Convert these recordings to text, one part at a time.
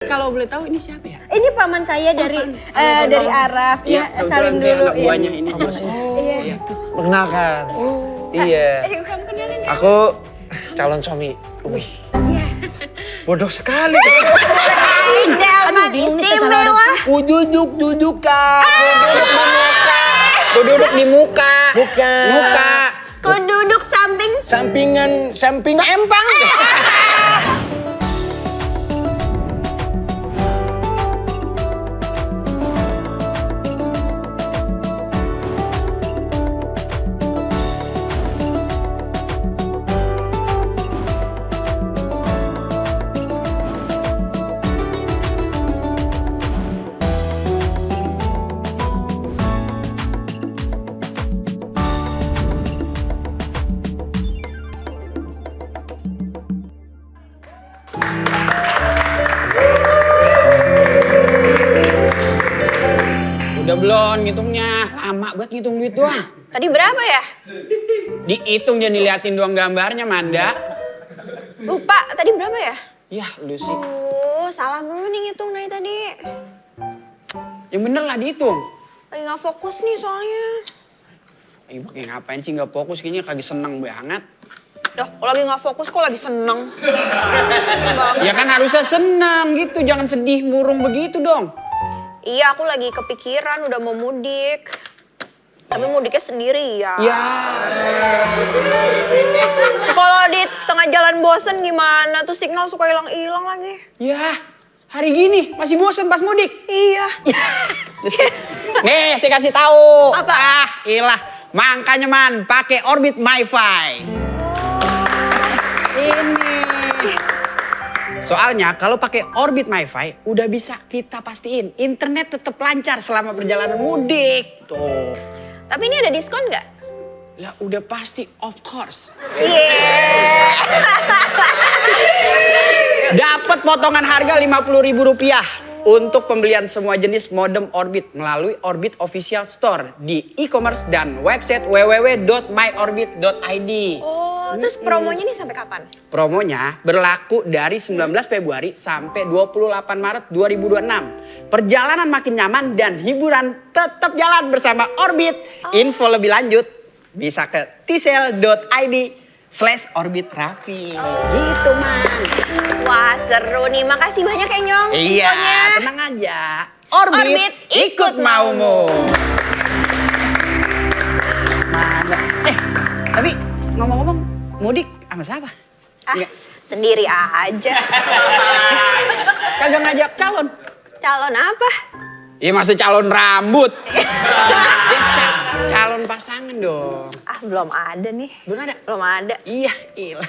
kalau boleh tahu ini siapa ya? Ini paman saya dari Araf. Iya, salim dulu. Anak buahnya ini. Iya. Perkenalkan. Iya. Kamu kenalin. Aku calon suami. Wih. Iya. Bodoh sekali. Aduh, istimewa. Duduk Kak. Duduk di muka. Muka. Ku duduk Samping empang. Udah belum ngitungnya? Lama buat ngitung duit doang. Tadi berapa ya? Dihitung jangan diliatin doang gambarnya, Manda. Lupa, tadi berapa ya? Yah, lu sih. Salah mulu nih ngitung dari tadi. Yang bener lah dihitung. Lagi gak fokus nih soalnya. Pakai ngapain sih nggak fokus? Kayaknya kagak seneng banget. Duh, kalau lagi gak fokus kok lagi seneng. Ya kan harusnya seneng gitu, jangan sedih murung begitu dong. Iya, aku lagi kepikiran udah mau mudik. Tapi mudiknya sendiri ya. Ya. Kalau di tengah jalan bosen gimana tuh signal suka hilang-hilang lagi. Ya, hari gini masih bosen pas mudik. Iya. Nih, saya kasih tahu. Apa? Ilah, makanya man pakai Orbit MiFi. Ini. Soalnya kalau pakai Orbit MiFi udah bisa kita pastiin internet tetap lancar selama perjalanan mudik. Tuh. Tapi ini ada diskon nggak? Lah udah pasti of course. Iya. Dapat potongan harga Rp50.000 untuk pembelian semua jenis modem Orbit melalui Orbit Official Store di e-commerce dan website www.myorbit.id. Oh, terus promonya nih sampai kapan? Promonya berlaku dari 19 Februari sampai 28 Maret 2026. Perjalanan makin nyaman dan hiburan tetap jalan bersama Orbit. Info lebih lanjut bisa ke tsel.id/orbitrafi. Gitu, Man. Wah, seru nih. Makasih banyak ya, Nyong. Iya, infonya. tenang aja. Orbit ikut maumu. Mana? Tapi ngomong-ngomong, mudik sama siapa? Nggak. Sendiri aja. Kagak ngajak calon. Calon apa? Iya masa calon rambut. Calon pasangan dong. Belum ada nih. Belum ada? Belum ada. Iya, ilah.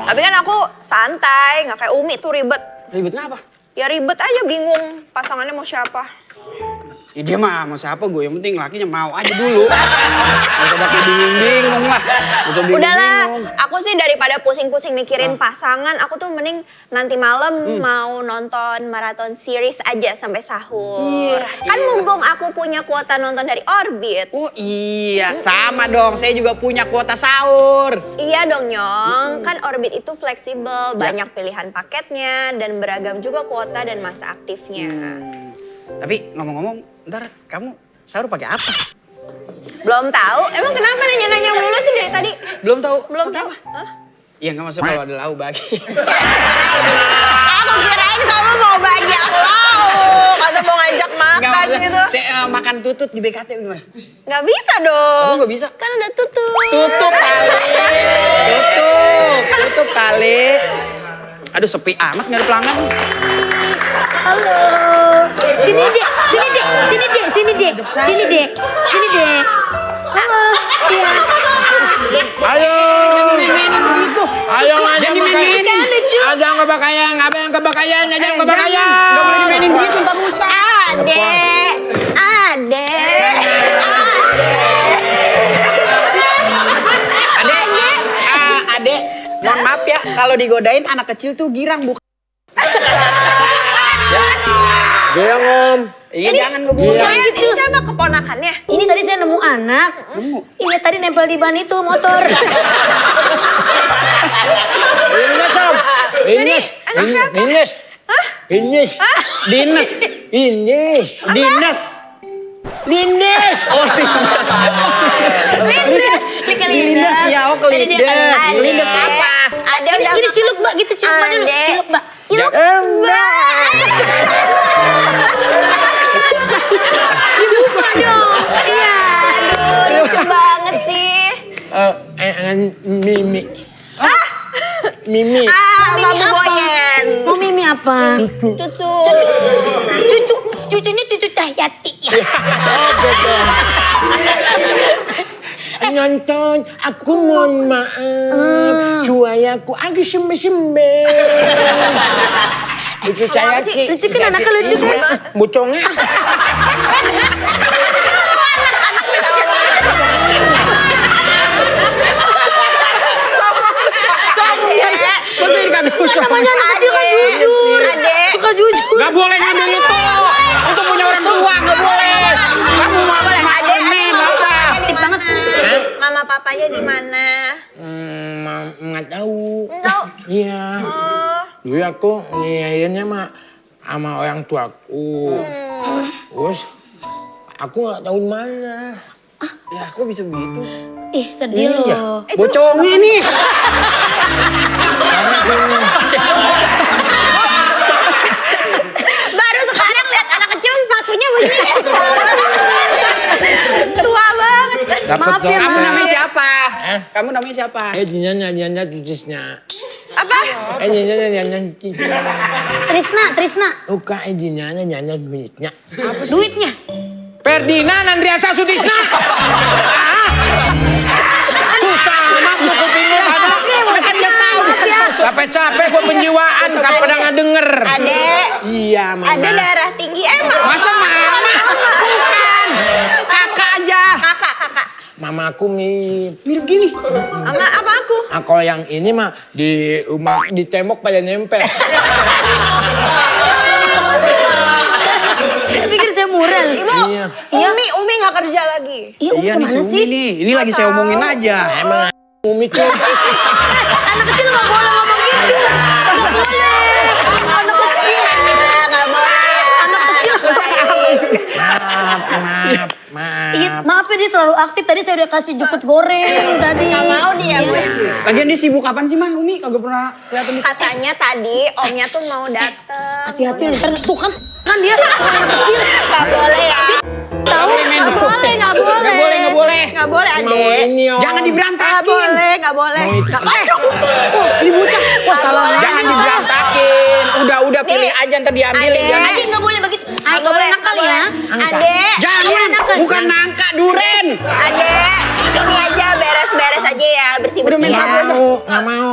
Tapi kan aku santai, nggak kayak Umi tuh ribet. Ribetnya apa? Ya ribet aja, bingung pasangannya mau siapa. Ya dia mah mau siapa gue, yang penting lakinya mau aja dulu. Gak usah pakai bingung-bingung lah. Udahlah, aku sih daripada pusing-pusing mikirin pasangan, aku tuh mending nanti malam mau nonton maraton series aja sampai sahur. Kan mumpung aku punya kuota nonton dari Orbit. Oh iya, sama dong. Saya juga punya kuota sahur. Iya dong, Nyong. Kan Orbit itu fleksibel, banyak pilihan paketnya, dan beragam juga kuota dan masa aktifnya. Tapi ngomong-ngomong, ntar kamu sahur pakai apa? Belum tahu? Emang kenapa nanya-nanya mulu sih dari tadi? Belum tahu. Belum Pakai tahu? apa? Hah? Iya nggak masuk kalau ada lauk bagi. Aku kirain kamu mau banyak lauk, atau mau ngajak makan gitu. Saya makan tutut di BKT gimana? Nggak bisa dong. Kamu nggak bisa? Kan udah tutup. Tutup kali. Tutup kali. Aduh sepi amat nggak ada pelanggan. Halo. Sini dek, sini dek, sini dek, sini dek, sini dek, sini dek. Halo. Iya. Ayo. Gitu. Ayo ngajak dimainin. Ada yang kebakayan, apa yang kebakayan, aja yang kebakayan. Nggak boleh dimainin gitu, ntar rusak. Adek, adek, Adek, mohon maaf ya, kalau digodain anak kecil tuh girang bukan. Goyang om. Iya jangan ngebuang. Ini siapa keponakannya? Ini tadi saya nemu anak. Iya tadi nempel di ban itu motor. Ines om. Ines. anak siapa? Ines. Ini. Dinas. Ini. Dinas. Lindes. Oh, Lindes. Lindes, ya, oh kelindes. Lindes apa? Ada udah Ini ciluk mbak gitu, ciluk mbak dulu. Ade. Ciluk mbak. Ciluk. Dibuka dong. Iya. Aduh, lucu banget sih. Mimi. Mimi. Mami Mimi apa? Boyen. Mau Mimi apa? Cucu. Cucunya cucu Cahyati ya. Nonton, aku mohon maaf. Cuayaku agak sembe-sembe. Lucu saya sih. Lucu kan anaknya lucu kan? Bucongnya. Namanya anak kecil kan jujur. Suka jujur. Gak boleh ngambil itu. Itu punya orang tua, gak boleh. Kamu mau Ade, apa? Aktif banget. Mama papanya di mana? Nggak tahu. Tahu. Iya. Oh. Dulu aku ngiyainnya sama orang tuaku. Terus aku nggak tahu di mana. Ya, kok bisa begitu? Ih, sedih Iya. loh. Bocongnya nih. Baru sekarang lihat anak kecil sepatunya begini. Tua banget. Maaf ya, Kamu Ma. namanya siapa? Eh? Kamu namanya siapa? Nyanyi tulisnya. Apa? Nyanyi. Trisna. Buka nyanyi duitnya. Duitnya. Ferdinand Andriasa Sutisna. Susah amat tuh kupingnya pada. Kan dia tahu. Capek-capek gue penjiwaan, gak pernah ngedenger. Ade. Iya, Mama. Ada darah tinggi emang. Masa mama? Bukan. Kakak aja. Kakak. Mama aku mirip. Mirip gini. Sama apa aku? Kalau yang ini mah di rumah di tembok pada nempel. Pikir saya mural. Ibu. Iya. Umi nggak kerja lagi. Iya, Iya nih si kemana Umi sih? nih. Ini lagi saya omongin aja. Emang Umi tuh Anak kecil nggak boleh ngomong gitu. Nggak boleh. Anak kecil. Nggak boleh. Anak kecil. maaf. Iya, maaf ya dia terlalu aktif. Tadi saya udah kasih jukut goreng tadi. Nggak mau dia bu. Lagian dia sibuk kapan sih, Man? Umi kagak pernah kelihatan di... Katanya tadi omnya tuh mau dateng. Hati-hati loh, ntar tuh kan dia anak kecil. Nggak boleh ya. Tahu? Nggak boleh. Nggak boleh, nggak boleh. Nggak boleh Mau Ade. ini om. Jangan diberantakin. Nggak boleh. Mau itu. Ini bocah. Wah, salah. Jangan diberantakin. Udah pilih aja ntar diambilin. Ade. Jangan. Ade nggak boleh begitu. Nggak boleh nakal ya. Ade. Jangan. nakal. Bukan nangka, duren. Ade. Ini aja beres-beres aja ya. Bersih-bersih Udah main ya. sabun. Nggak mau.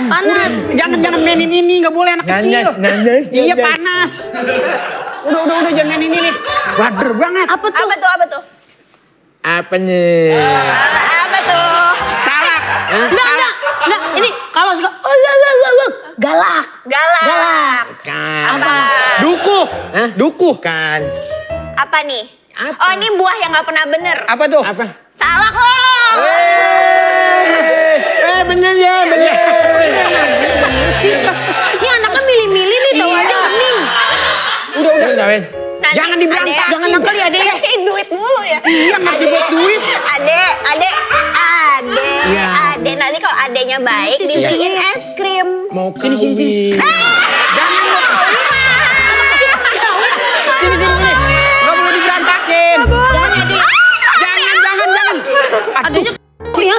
Panas. Jangan mainin ini, nggak boleh anak kecil. Nanas. Iya panas. Udah jangan mainin ini nih. Bader banget. Apa tuh? Apa tuh? Apa nih? Apa tuh? Salak. Enggak. Ini kalau suka galak. Galak. Kan. Apa? Duku. Hah? Duku. Kan. Apa nih? Apa? Oh ini buah yang nggak pernah bener. Apa tuh? Apa? Salah kok. Bener ya, bener. Ini anaknya milih-milih nih, tahu aja bening. Udah, Win. Nanti, Jangan diberantakin. Ade. Jangan nakal ya, Ade ya. Duit mulu ya. Iya, ngerti buat duit. Ade. Iya. Ade. Nanti kalau adenya baik dibeliin es krim. Mau Sini. kawin. Jangan lo. Sini. Nggak boleh diberantakin. Jangan ya, Ade. Jangan. Adanya ya.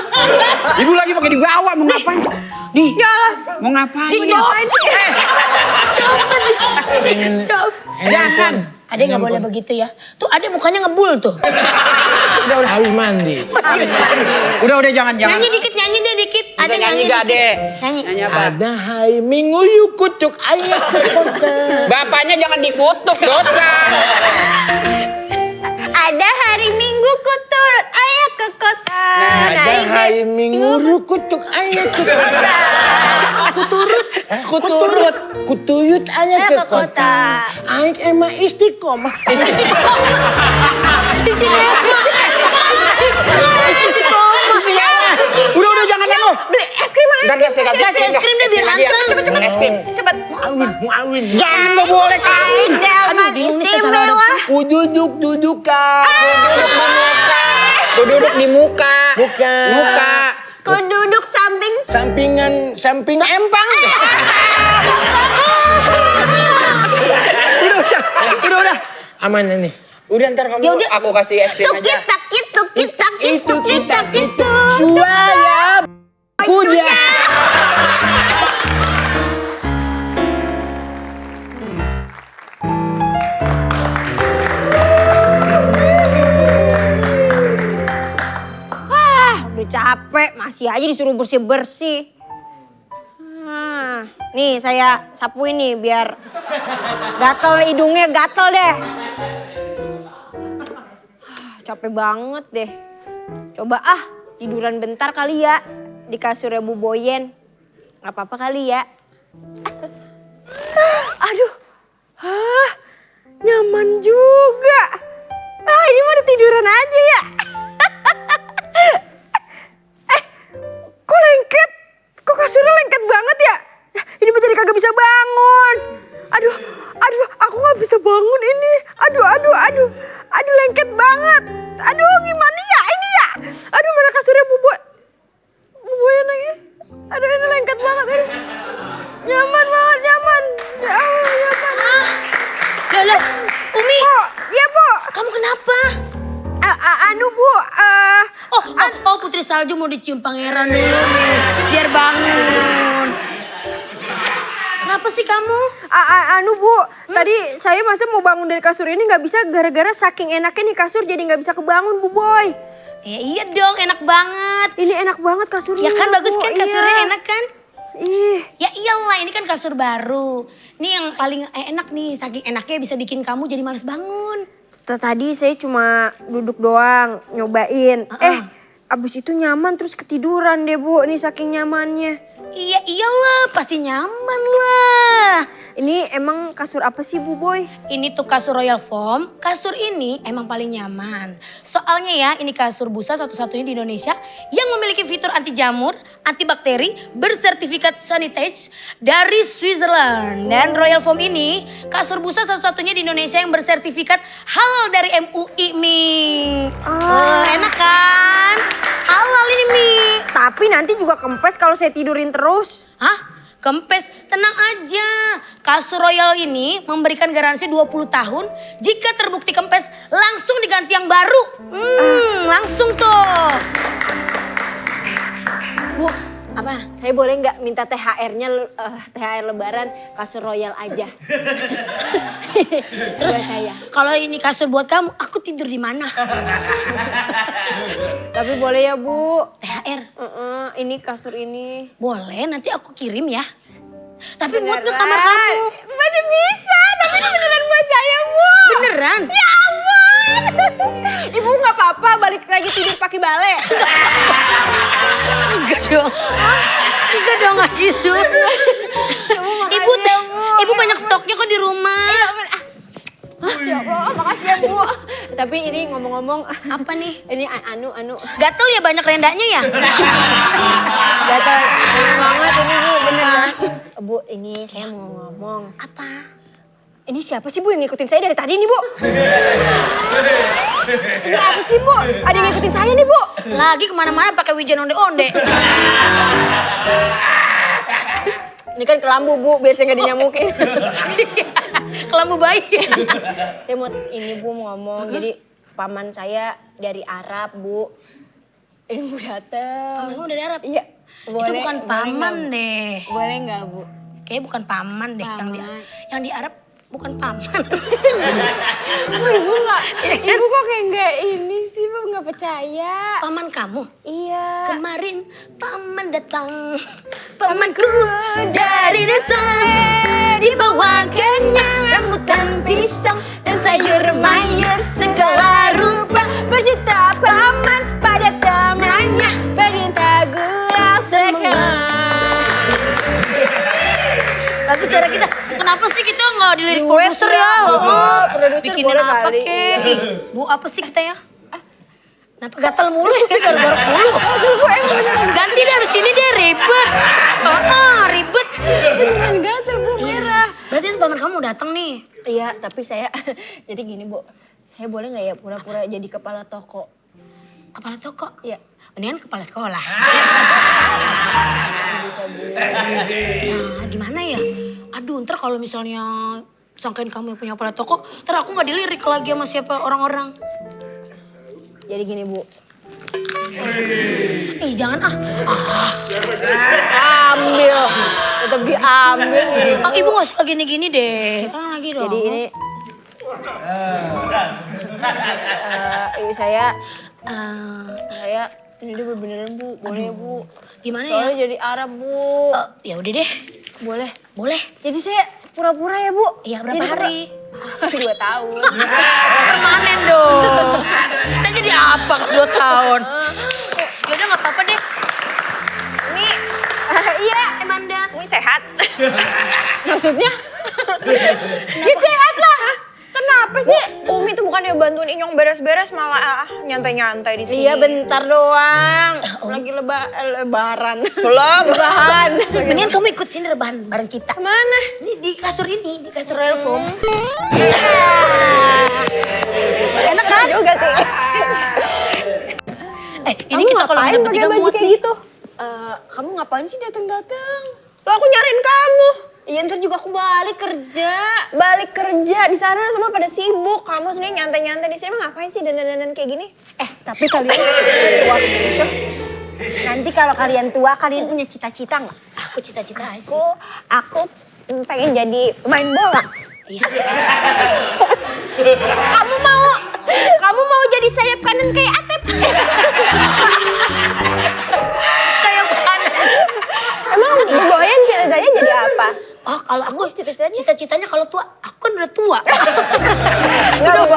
Ibu lagi pakai dibawa, mau ngapain? Mau ngapain? Dicopet. Copet. Jangan. Ade nggak boleh begitu ya. Tuh Ade mukanya ngebul tuh. Udah habis mandi. Udah jangan. Nyanyi dikit. Bisa nyanyi gak, dikit. Ade? Nyanyi. Nyanyi apa? Ada hari Minggu yuk kucuk ayah ke kota. Bapaknya jangan dikutuk, dosa. Ada hari Minggu ku turut ayah ke kota. Ada hari Minggu yuk kucuk ayah ke kota. Kutuyut ayah ke kota. Aik emang istiqomah. Istiqomah. kasih Kasih es krim deh biar lagi ya. anteng. Cepet es krim. Cepet. Mau awin. Jangan nggak boleh kak. Delman bingung nih, salah istimewa. Duduk kak. Duduk di muka. Bukan. Muka. Ku duduk samping. Samping empang. Udah. Aman ini. Udah ntar kamu Ya udah. aku kasih es krim aja. Itu kita. Suara kuda. Udah capek, masih aja disuruh bersih-bersih. Nih saya sapuin nih biar gatel hidungnya gatel deh. Capek banget deh. Coba tiduran bentar kali ya di kasurnya Bu Boyen. Gak apa-apa kali ya. Aduh, nyaman juga. Ini mah tiduran aja ya. Kok lengket? Kok kasurnya lengket banget ya? Ini mah jadi kagak bisa bangun. Aduh, aku gak bisa bangun ini. Aduh, lengket banget. Aduh, gimana ya ini ya? Aduh, mana kasurnya Bu Boyen lagi? Aduh, ini lengket banget. Aduh. Nyaman banget, nyaman. Ya Allah, nyaman. Lah, Umi, Iya, Bu. kamu kenapa? Anu, Bu. Oh, Putri Salju mau dicium pangeran dulu nih, biar bangun. Kenapa sih kamu? Anu, Bu. Tadi saya masa mau bangun dari kasur ini nggak bisa gara-gara saking enaknya nih kasur jadi nggak bisa kebangun, Bu Boy. Ya iya dong, enak banget. Ini enak banget kasurnya. Ya kan bagus Bu. kan kasurnya Iya. enak kan? Ih, Ya iyalah, ini kan kasur baru. Ini yang paling enak nih, saking enaknya bisa bikin kamu jadi males bangun. tadi saya cuma duduk doang nyobain. Abis itu nyaman terus ketiduran deh, Bu. Ini saking nyamannya. Iya iyalah, pasti nyaman lah. Ini emang kasur apa sih, Bu Boy? Ini tuh kasur Royal Foam. Kasur ini emang paling nyaman. Soalnya ya, ini kasur busa satu-satunya di Indonesia yang memiliki fitur anti jamur, antibakteri, bersertifikat Sanitage dari Switzerland. Dan Royal Foam ini kasur busa satu-satunya di Indonesia yang bersertifikat halal dari MUI, Mi. Enak kan? Halal ini, Mi. Tapi nanti juga kempes kalau saya tidurin terus. Hah? Kempes, tenang aja. Kasur Royal ini memberikan garansi 20 tahun. Jika terbukti kempes, langsung diganti yang baru. Langsung tuh. Bu, Apa? saya boleh nggak minta THR-nya THR Lebaran kasur Royal aja? Terus Buat saya. kalau ini kasur buat kamu, aku tidur di mana? Tapi boleh ya, Bu. THR. Ini kasur ini. Boleh, nanti aku kirim ya. Tapi buat ke Beneran? kamar kamu. Mana bisa, tapi ini beneran buat saya, Bu. Beneran? Ya ampun. Ibu nggak apa-apa balik lagi tidur pakai bale. Enggak dong. Enggak dong, enggak gitu. Ibu banyak stoknya kok di rumah. Ya Allah, makasih ya, Bu. Tapi ini ngomong-ngomong, Apa nih? ini anu. Gatel ya banyak rendanya ya? Gatel banget ini, Bu, beneran. Bu, ini saya mau ngomong. Apa? Ini siapa sih, Bu, yang ngikutin saya dari tadi nih, Bu? Ini apa sih, Bu? Ada yang ngikutin saya nih, Bu. Lagi kemana-mana pakai wijen onde-onde. Ini kan kelambu, Bu, biar saya nggak dinyamukin. Kelambu bayi. Saya mau ini, Bu, mau ngomong. Jadi paman saya dari Arab, Bu. Ini Bu dateng. Paman kamu dari Arab? Iya. Itu bukan paman deh. Boleh nggak, Bu? Kayaknya bukan paman deh. Yang di Arab bukan paman. Oh, Ibu nggak? Ibu kok kayak nggak ini sih, Bu, nggak percaya. Paman kamu? Iya. Kemarin paman datang. Pamanku dari desa. Dibawakannya rambutan pisang dan sayur mayur segala rupa. Bercerita paman pada temannya, perintah gula semua. Tapi suara kita, kenapa sih kita nggak dilirik Duet produser ya. ya? Produser Bikin boleh apa kali. kek? Bu apa sih kita ya? Kenapa gatal mulu ya? Kayak garuk-garuk mulu. Ganti deh, abis ini deh ribet. datang nih. Iya, tapi saya jadi gini Bu. Saya boleh nggak ya pura-pura jadi kepala toko? Kepala toko? Iya. Mendingan kepala sekolah. Nah, gimana ya? Aduh, ntar kalau misalnya sangkain kamu yang punya kepala toko, ntar aku nggak dilirik lagi sama siapa orang-orang. Jadi gini Bu. Ih, jangan ah. Ambil. Tetap diambil. Oh, ibu nggak suka gini-gini deh. Ulang lagi dong. Jadi ini ibu saya ini dia beneran Bu, boleh Bu. Gimana Soalnya ya? jadi Arab Bu. Ya udah deh. Boleh. Boleh. Jadi saya pura-pura ya Bu. Iya, berapa hari? 2 tahun. Permanen dong. Saya jadi apa ke 2 tahun? Ya udah nggak apa-apa deh. Mi, Iya. Banda. Mi sehat. Maksudnya? Ya sehat lah. Kenapa sih? Umi tuh bukannya bantuin Inyong beres-beres malah nyantai-nyantai di sini. Iya bentar doang. Lagi lebaran. Belum. Lebaran. Mendingan kamu ikut sini rebahan bareng kita. Mana? Ini di kasur Royal Foam. Enak kan? Juga sih. Ini kita kalau ngapain nginep pakai bertiga baju muat kayak nih. gitu? Kamu ngapain sih datang-datang? Lo aku nyariin kamu. Iya ntar juga aku balik kerja. Balik kerja di sana semua pada sibuk. Kamu sendiri nyantai-nyantai di sini emang ngapain sih dandan-dandan kayak gini? Tapi kalian tua gitu. Nanti kalau kalian tua, kalian punya cita-cita nggak? Aku cita-cita aja. Aku pengen jadi pemain bola. Iya. Kamu mau jadi sayap kanan kayak Atep? Sayap kanan. Emang Boyan ceritanya jadi apa? Oh, kalau aku cita-citanya kalau tua, aku kan udah tua. Enggak,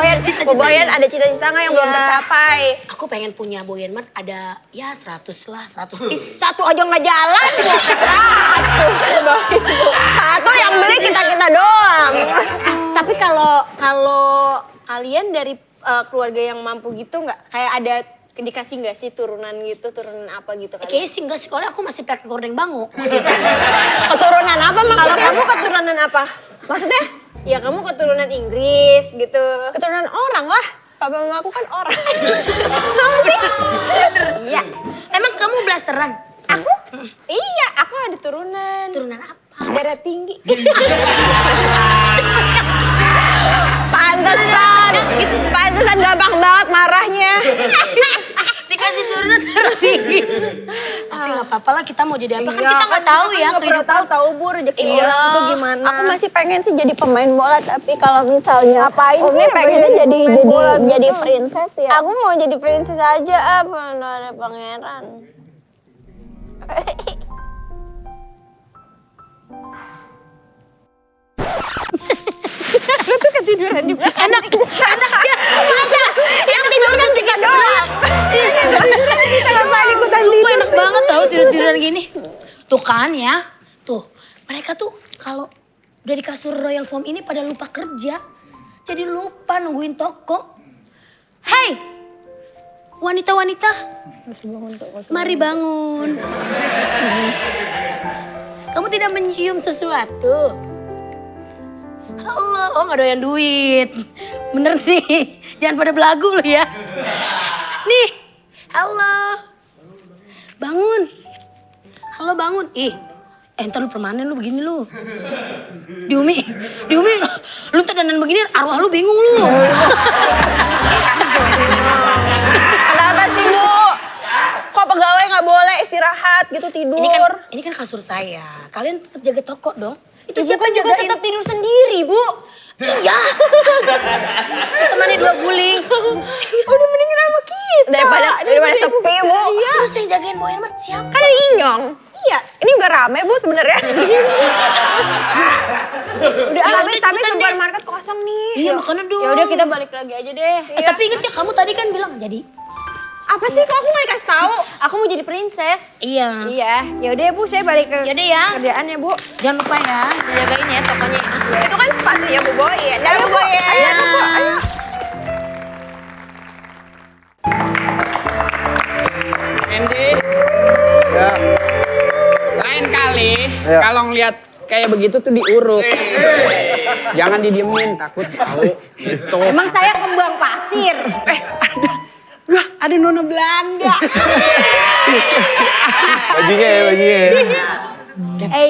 Boyan ada cita-cita nggak yang belum tercapai? Aku pengen punya Boyan Mart ada ya 100 lah, 100. Satu aja nggak jalan. Satu yang beli kita doang. Tapi kalau kalian dari keluarga yang mampu gitu nggak? Kayak ada dikasih nggak sih turunan gitu, turunan apa gitu kan? Kayaknya sih enggak sekolah aku masih pakai gordeng bango. Keturunan apa Kalau maksudnya? kamu keturunan apa? Maksudnya? Ya kamu keturunan Inggris gitu. Keturunan orang lah. Papa mama aku kan orang. Iya. Emang kamu blasteran? Aku? Iya, aku ada turunan. Turunan apa? Darah tinggi. Pantesan gampang banget marahnya. Dikasih turunan darah tinggi. Tapi nggak apa-apa lah, kita mau jadi apa kan kita nggak tahu ya kehidupan. Tahu Bu rezeki orang itu gimana. Aku masih pengen sih jadi pemain bola, tapi kalau misalnya Ngapain Umi sih pengennya jadi gitu? princess ya. Aku mau jadi princess aja, ada pangeran. Lu tuh ketiduran di Enak ya. Yang tiduran kita doang. Kita ngapain ikutan Sumpah enak banget tau tidur-tiduran gini. Tuh kan ya. Tuh, mereka tuh kalau udah di kasur Royal Foam ini pada lupa kerja. Jadi lupa nungguin toko. Hei, wanita-wanita. Mari bangun. Kamu tidak mencium sesuatu? Halo, oh nggak doyan duit. Bener nih, jangan pada belagu lu ya. Nih, halo. Bangun. Halo bangun. Entar lu permanen lu begini lu. Diumi, lu ntar dandan begini arwah lu bingung lu. Kenapa sih Bu? Kok pegawai nggak boleh istirahat gitu tidur? Ini kan kasur saya. Kalian tetap jaga toko dong. Itu Ibu siapa kan yang juga jagain? tetap tidur sendiri, Bu. Iya. Temani 2 guling. Udah mendingan sama kita. daripada sepi Bu. Terus yang jagain Boyan Mart siapa? Kan ada Inyong. Iya, ini juga rame Bu sebenarnya. tapi supermarket kosong nih. Iya makanya dong. Ya udah kita balik lagi aja deh. Tapi inget ya kamu tadi kan bilang jadi. Apa sih kok aku nggak dikasih tahu? Aku mau jadi princess. Iya. Iya. Ya udah Bu, saya balik ke Yaudah ya. kerjaan ya Bu. Jangan lupa ya dijagain ya tokonya. Itu kan sepatunya Bu Boyen. Ayo Bu Boyen. Ayo. Andy, lain kali kalau ngeliat kayak begitu tuh diurut. Jangan didiemin, takut tahu. Gitu. Emang saya kembang pasir. Wah, ada nona Belanda. Bajunya.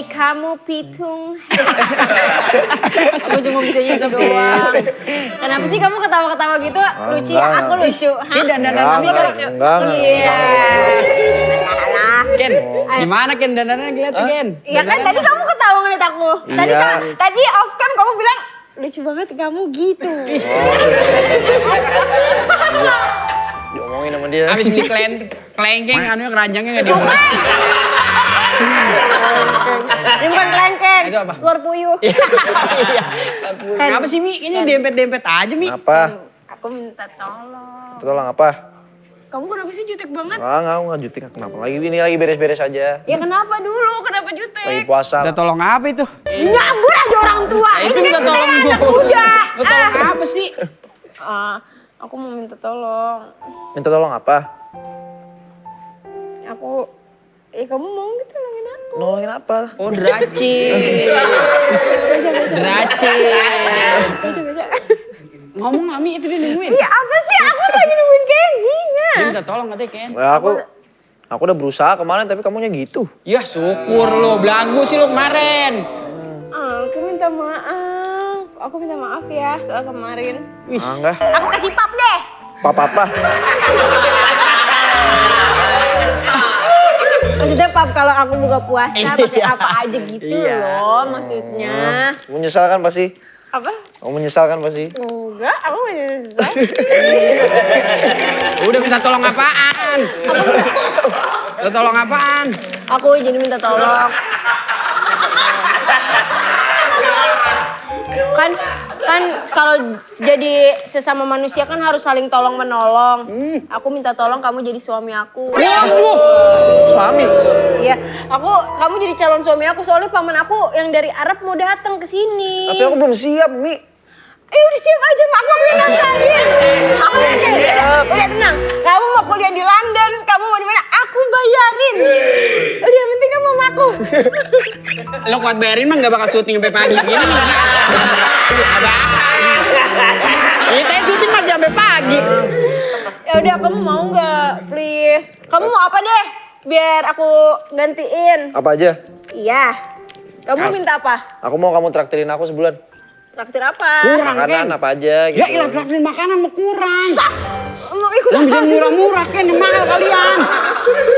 Kamu pitung. Gue cuma bisa gitu doang. Kenapa sih kamu ketawa-ketawa gitu? Lucu ya? Aku lucu. Ini dandanan Mami kan lucu. Iya. Ken, gimana Ken dandanannya ngeliat Ken? Iya kan tadi kamu ketawa ngeliat aku. Tadi off cam kamu bilang lucu banget kamu gitu. Diomongin sama dia. Habis beli kelengkeng, anunya keranjangnya nggak dibuka. Ini bukan kelengkeng, Itu apa? telur puyuh. Kenapa sih Mi? Kayaknya dempet-dempet aja Mi. Apa? Aku minta tolong. Tolong apa? Kamu kenapa sih jutek banget? Nggak jutek. Kenapa? Ini lagi beres-beres aja. Ya kenapa dulu? Kenapa Lagi jutek? puasa. Udah tolong apa itu? Nyambur aja orang tua. Nah, itu Ini udah kan tolong saya anak gua. muda. Udah tolong apa sih? Aku mau minta tolong. Minta tolong apa? Kamu mau gitu tolongin aku? Nolongin apa? Oh, Draci. Draci. Ngomong Mami itu dia nungguin. Iya apa sih? Aku lagi nungguin Kenjinya. Dia minta tolong katanya Ken. Ya, aku udah berusaha kemarin tapi kamunya gitu. Ya syukur lo, belagu sih lo kemarin. Aku minta maaf. Aku minta maaf ya soal kemarin. Enggak. Aku kasih pap deh. Apa-apa. Maksudnya pap kalau aku buka puasa pakai apa aja gitu Iya. loh maksudnya. Menyesal kan pasti? Apa? Kamu menyesal kan pasti? Enggak, aku gak nyesel. Udah minta tolong apaan? Minta tolong apaan? Aku jadi minta tolong. Kan kalau jadi sesama manusia kan harus saling tolong menolong. Aku minta tolong kamu jadi suami aku. Suami? Iya, kamu jadi calon suami aku soalnya paman aku yang dari Arab mau datang ke sini. Tapi aku belum siap, Mi. Udah siap aja, Mak. Aku yang nafkahin. Aku udah siap. Udah tenang. Kamu mau kuliah di London, kamu mau di mana? Aku bayarin. Udah yang penting kamu sama aku. Lo kuat bayarin mah gak bakal syuting sampai pagi gini. Ada apa? Kita syuting masih sampai pagi. Ya udah, kamu mau nggak? Please. Kamu mau apa deh? Biar aku gantiin. Apa aja? Iya. Kamu minta apa? Aku mau kamu traktirin aku sebulan. Traktir apa? Kurang Makanan Ken. apa aja gitu. Ya ilah traktir makanan mau kurang. Mau ikut Yang apa? bikin murah-murah Ken, yang mahal kalian.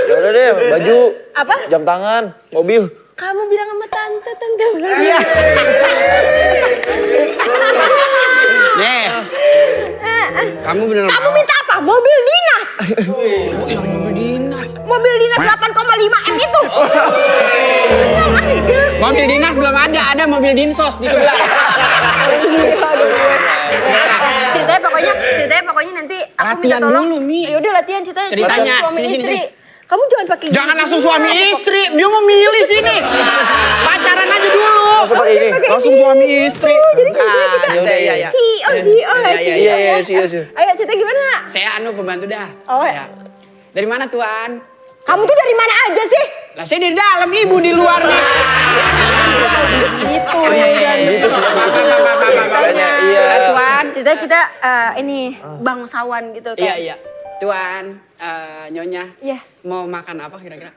Ya udah deh, baju, Apa? jam tangan, mobil. Kamu bilang sama tante bilang. Iya. Nih. Kamu bener. Kamu minta apa? Mobil dinas. mobil dinas. Mobil dinas 8,5 M itu. Tenang aja. Mobil dinas belum ada mobil dinsos di sebelah. Ceritanya pokoknya nanti aku minta Latihan tolong. dulu, Mi. Ya udah latihan ceritanya Ceritanya, suami sini, istri. sini. Kamu jangan pakai Jangan gini. langsung suami istri, dia mau milih sini. Pacaran aja dulu. Langsung pakai ini. Langsung suami istri. Jadi ceritanya kita Ada, iya, iya. CEO. Iya, sih. Ayo cerita gimana? Saya pembantu dah. Oh, Ya. Dari mana Tuan? kamu tuh dari mana aja sih? Lah saya di dalam, ibu di luar nih. Gitu. Iya. Tuan. Cerita kita ini bangsawan gitu kan. Iya. Tuan, Nyonya. Iya. Mau makan apa kira-kira?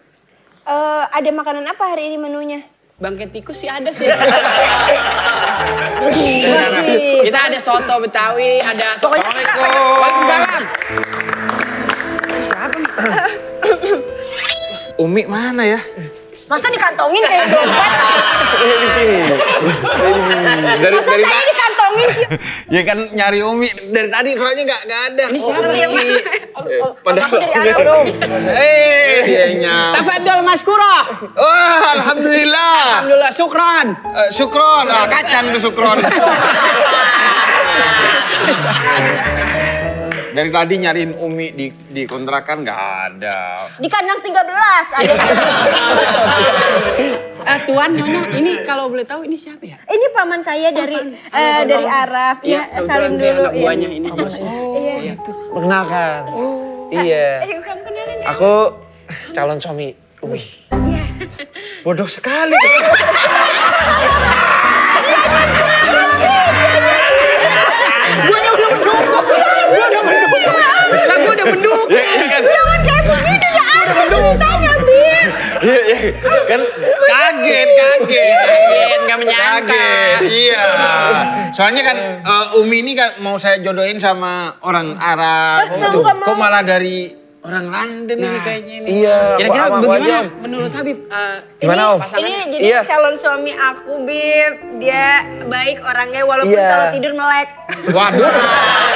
Ada makanan apa hari ini menunya? Bangkai tikus sih ada sih. Masih. Kita ada soto Betawi, ada soto. Pokoknya- Waalaikumsalam. Umi mana ya? Masa dikantongin kayak dompet? Di sini. Masa saya dikantongin sih? Ya kan nyari Umi dari tadi soalnya nggak ada. Ini siapa nih? Padahal Dari Arab. dianya. Tafadhol Mas Kuro. Oh, alhamdulillah. Alhamdulillah, syukron. Syukron, kacang tuh syukron. Dari tadi nyariin Umi di kontrakan nggak ada. Di kandang 13 ada. Tuan Nyonya, ini kalau boleh tahu ini siapa ya? Ini paman saya dari Arab. Ya, salim kebetulan saya dulu. anak buahnya ini. Iya. Perkenalkan. Iya. Kamu kenalin ya? Aku calon suami Umi. Iya. Bodoh sekali. Guanya udah mendukung. Gua udah mendukung. Lah gua udah mendukung. Jangan kayak begitu, udah ada ceritanya, Bib. Iya, kan kaget, nggak menyangka. Iya. Soalnya kan Umi ini kan mau saya jodohin sama orang Arab. Kok malah dari orang London ini kayaknya ini. Iya. Kira-kira Aku bagaimana aja. menurut Habib? Gimana, Om? pasangannya? Ini jadi Iya. calon suami aku, Bib. Dia baik orangnya walaupun Iya. kalau tidur melek. Waduh,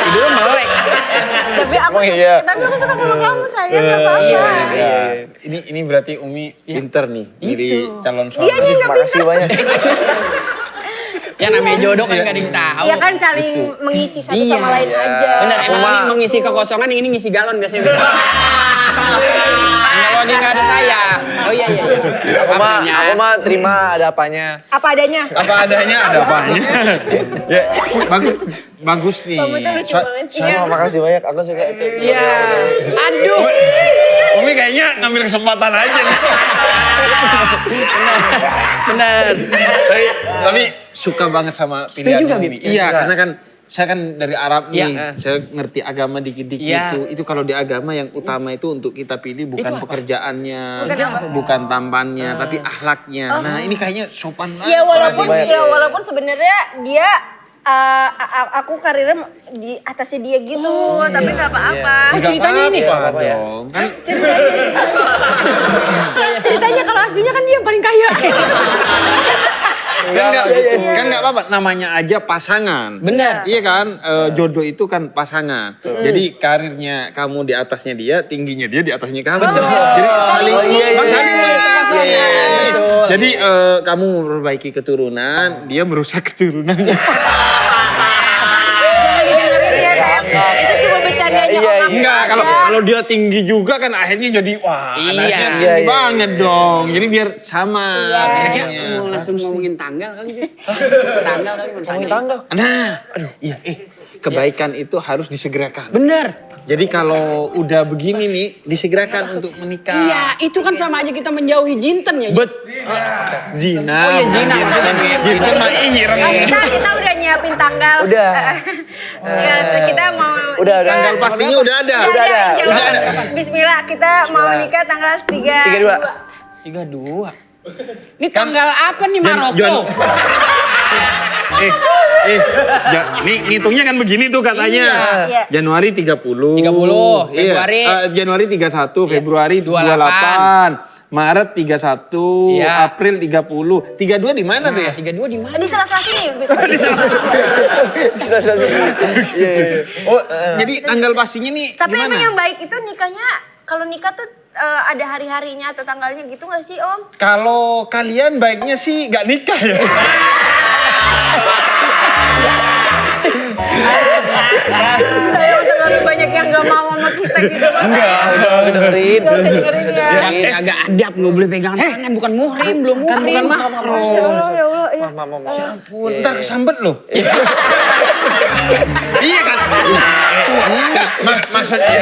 tidur melek. Tapi aku Emang suka, iya? tapi aku suka sama kamu, sayang, enggak apa-apa. Iya. Ini berarti Umi pinter nih jadi calon suami. Dianya enggak Makasih banyak. Ya namanya jodoh kan gak ada yang tahu. Iya kan saling mengisi satu Iya. sama lain aja. Bener, emang mah- ini mengisi kekosongan, yang ini ngisi galon biasanya. Kalau ini gak ada saya. Oh iya. Aku mah terima ada apanya. Apa adanya. Apa adanya ada apanya. Ya, bagus nih. Kamu tuh lucu banget sih. Soalnya Makasih banyak. Aku suka itu. Iya. Aduh. Umi kayaknya ngambil kesempatan aja nih. Bener. Tapi suka banget sama Setuju pilihan gak, Bib? Umi. Iya, karena kan saya kan dari Arab nih, Iya. saya ngerti agama dikit-dikit Iya. itu kalau di agama yang utama itu untuk kita pilih bukan Itu apa? pekerjaannya, Bukan apa? bukan tampannya, tapi akhlaknya. Nah ini kayaknya sopan banget. Ya walaupun orangnya. walaupun sebenarnya dia aku karirnya di atasnya dia gitu, tapi nggak apa-apa. Nggak ceritanya ini? apa-apa dong. Kan Ceritanya kalau aslinya kan dia yang paling kaya. kan nggak apa-apa, namanya aja pasangan. Bener. Iya kan, jodoh itu kan pasangan. Jadi karirnya kamu di atasnya dia, tingginya dia di atasnya kamu. Betul. Jadi saling saling mengisi. Betul. Jadi kamu memperbaiki keturunan, dia merusak keturunannya. Jangan didengerin ya sayang. Itu cuma bercandanya orang. Enggak, kalau dia tinggi juga kan akhirnya jadi wah, Iya. anaknya tinggi banget dong. Jadi biar sama. Kira-kira akhirnya. mau langsung ngomongin tanggal kali. Bib? Tanggal kali mau Ngomongin tanya. tanggal. Nah, iya, kebaikan itu harus disegerakan. Bener. Jadi kalau udah begini nih, disegerakan untuk menikah. Iya, itu kan sama aja kita menjauhi jinten ya. Zina. Oh iya, zina maksudnya. Jinten mah ireng. Kita udah nyiapin tanggal. Udah. Ya, kita mau Udah. nikah. Tanggal pastinya udah ada. Udah ada. insya Udah Allah. ada. Bismillah, kita mau nikah tanggal 32. 32. Ini tanggal apa nih Maroko? Jon- nih ngitungnya kan begini tuh katanya. Iya. Januari 30. 30, Iya. Februari. Januari 31, Februari 28. Maret 31, Iya. April 30. 32 di mana tuh ya? 32 di mana? Di sela-sela sini. Iya. Oh, jadi tanggal pastinya nih Tapi gimana? emang yang baik itu nikahnya, kalau nikah tuh ada hari-harinya atau tanggalnya gitu gak sih Om? Kalau kalian baiknya sih gak nikah ya. Saya terlalu banyak yang gak mau sama kita gitu. Dengerin. Gak usah dengerin ya. Agak adab, nggak boleh pegangan tangan, bukan muhrim, belum muhrim. Kan bukan mahram. Ya Allah, ya. Ampun, ntar kesambet loh. Iya kan? Enggak, maksudnya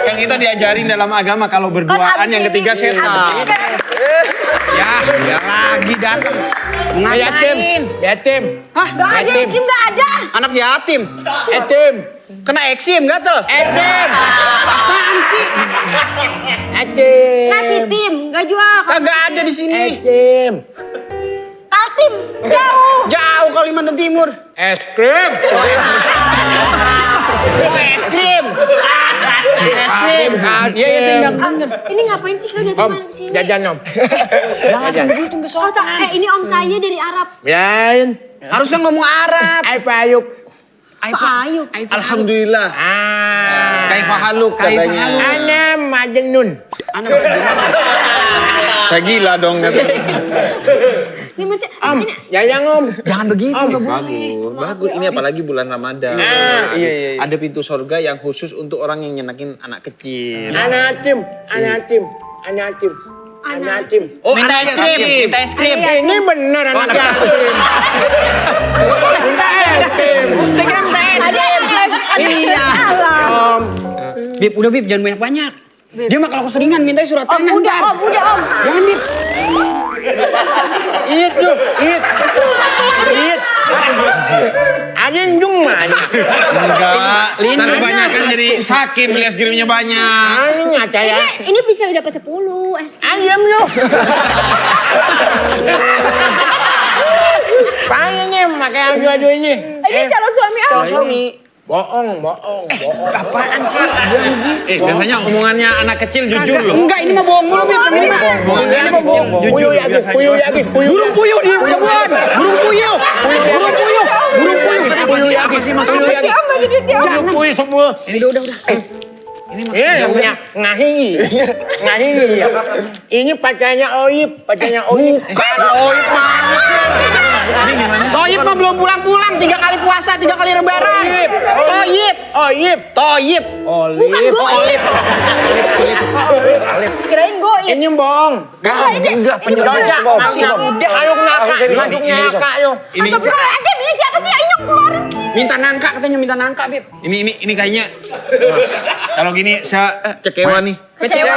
kan kita diajarin dalam agama kalau berduaan yang ketiga setan. Ya lagi datang. Ngapain? Yatim. Hah? Gak ada, Eksim gak ada. Anak yatim. Etim. Kena eksim gak tuh? Etim. Apaan sih? Yatim. Nasi tim, gak jual. Kagak ada di sini. Yatim. Kaltim, jauh. Jauh Kalimantan Timur. Es krim. Es krim. Es krim. Iya, iya, saya nggak bener. Ini ngapain sih kalian datang kesini? Jajan om. Jangan langsung begitu, nggak Oh, sopan. ini om saya dari Arab. Yain. Harusnya ngomong Arab. Pak Ayub. Pak Ayub. Alhamdulillah. Kaifa haluk katanya. Ana Majnun. Saya gila dong katanya. Ini masih, ini Jajan om. Jangan begitu, nggak boleh. Bagus, bagus. Ini apalagi bulan Ramadan. Iya. Ada pintu sorga yang khusus untuk orang yang nyenakin anak kecil. Anak Yatim. Anak Yatim. Anak Yatim. Anak Yatim. Oh, Minta es krim, minta es krim. Ini bener anak yatim. Minta es krim. Saya kira minta es krim. Iya. Om. Bib, udah Bib, jangan banyak-banyak. Dia mah kalau keseringan mintanya surat Om, tangan. udah ntar. om, udah om. Jangan Bib. It. Anjing dung mana? Enggak. Ntar kebanyakan jadi sakit beli es krimnya banyak. Anjing ngaca ya. Ini bisa dapat 10 es krim. Ayam yo. Paling nih pakai aju-aju ini. Ini calon suami aku. Calon suami. Bohong. Apaan sih? Biasanya omongannya anak kecil jujur loh. Enggak, ini mah bohong mulu, Bib. Ini mah. Omongannya anak kecil jujur. Puyuh lagi. Burung puyuh di jagoan. Burung puyuh. Apa sih maksudnya? Apa sih Om bagi duit ya Om? Puyuh semua. Udah. Ini yang punya ngahingi. Ini pacarnya Oip. Bukan Oip mana sih? Toyib mah belum pulang-pulang, 3 kali puasa, 3 kali lebaran. Toyib. Olip. Kirain goib. Ini bohong. Enggak penyokap. Ayo ngakak, ngakak yo. Ini Astagfirullahaladzim, ini siapa sih yang keluarin? Minta nangka, Bib. ini kayaknya. Kalau gini saya cekewa nih. Kecewa.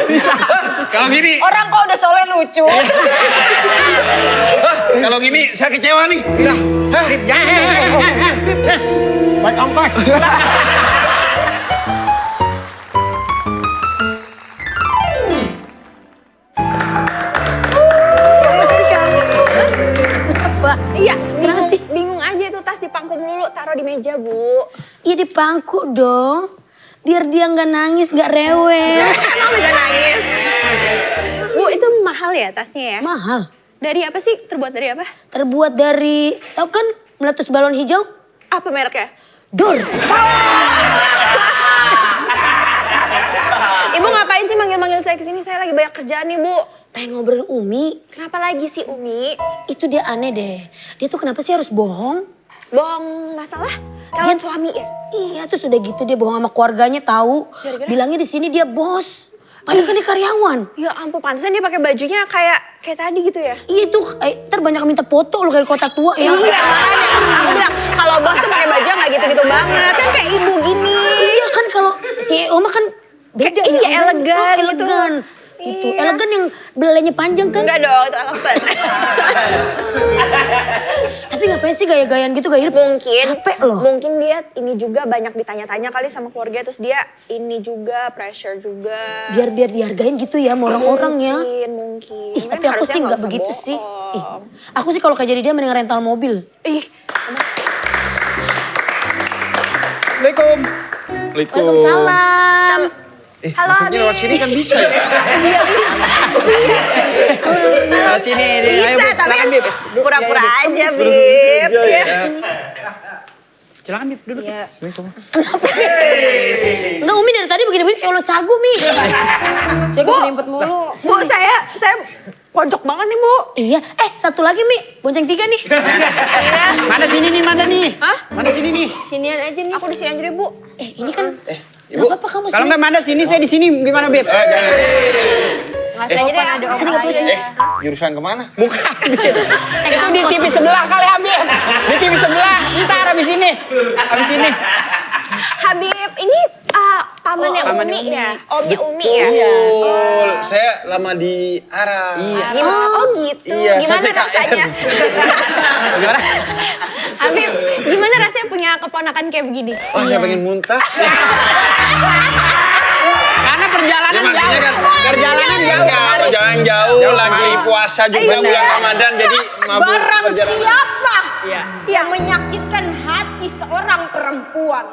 Bisa. Kalau gini, Orang kok udah soleh lucu. kalau gini saya kecewa nih. Buat ongkos. Iya, bingung aja itu tas dipangkum dulu, taruh di meja, Bu. Iya dipangku dong. Biar dia nggak nangis, nggak rewel. Emang bisa nangis. Bu, itu mahal ya tasnya ya? Mahal. Dari apa sih? Terbuat dari apa? Terbuat dari, tau kan meletus balon hijau? Apa mereknya? Dor. Ibu ngapain sih manggil-manggil saya ke sini? Saya lagi banyak kerjaan nih, Bu. Pengen ngobrol Umi. Kenapa lagi sih, Umi? Itu dia aneh deh. Dia tuh kenapa sih harus bohong? Bohong masalah calon suami ya? Iya, terus udah gitu dia bohong sama keluarganya tahu. Bilangnya di sini dia bos. Padahal kan dia karyawan. Ya ampun, pantesan dia pakai bajunya kayak tadi gitu ya? Iya tuh, ntar banyak minta foto loh kayak kota tua ya. Iya, makanya aku bilang kalau bos tuh pakai baju nggak gitu-gitu banget. Kan kayak ibu gini. Iya kan kalau CEO mah kan beda Iya, ya. elegan gitu. Elegan. Itu Iya. elegan yang belalainya panjang kan. Enggak dong, itu elephant. Tapi ngapain sih gaya-gayaan gitu gaya hidup? Mungkin Capek loh. Mungkin dia ini juga banyak ditanya-tanya kali sama keluarga, terus dia ini juga pressure juga. Biar dihargain gitu ya sama orang-orang ya. Mungkin. Ih, Kan tapi aku harusnya sih nggak usah begitu sih. bohong. Ih, aku sih kalau kayak jadi dia mending rental mobil. Ih, Waalaikumsalam. halo Maksudnya lewat sini kan bisa ya? Lewat sini. Ayo, bisa, Bib. tapi Silakan, kan Bib. pura-pura aja, Bib. Ya. Silakan, Bib. Duduk. Enggak, Umi dari tadi begini-begini kayak ulat sagu, Mi. Saya kesini impet mulu. Bu, saya pojok banget nih, Bu. Iya, satu lagi, Mi. Bonceng 3 nih. Mana sini nih, mana nih? Hah? Mana sini nih? Sinian aja nih. Aku di sini aja deh, Bu. Ini kan Ibu. Gak apa-apa kamu Kalau sini. nggak mana sini, saya di sini. Gimana, Bib? Ngasih aja deh, ada Sini nggak boleh sini. Jurusan kemana? Bukan. Itu di TV sebelah kali, Habib. Di TV sebelah. Ntar habis ini. Habis ini. Habib, ini pamannya pamannya Umi Umi. ya? Omnya Umi ya? Betul. Saya lama di Arab. Iya. Gimana? Oh gitu. Iya, Gimana saya TKN. rasanya? Gimana? Habib, gimana rasanya punya keponakan kayak begini? Wah, saya pengen muntah. Karena perjalanan Ya, makanya jauh. kan. Perjalanan jauh. Enggak, perjalanan jauh, lagi puasa juga bulan Ramadan, jadi mabuk Barang perjalanan. siapa Iya. yang menyakitkan hati seorang perempuan?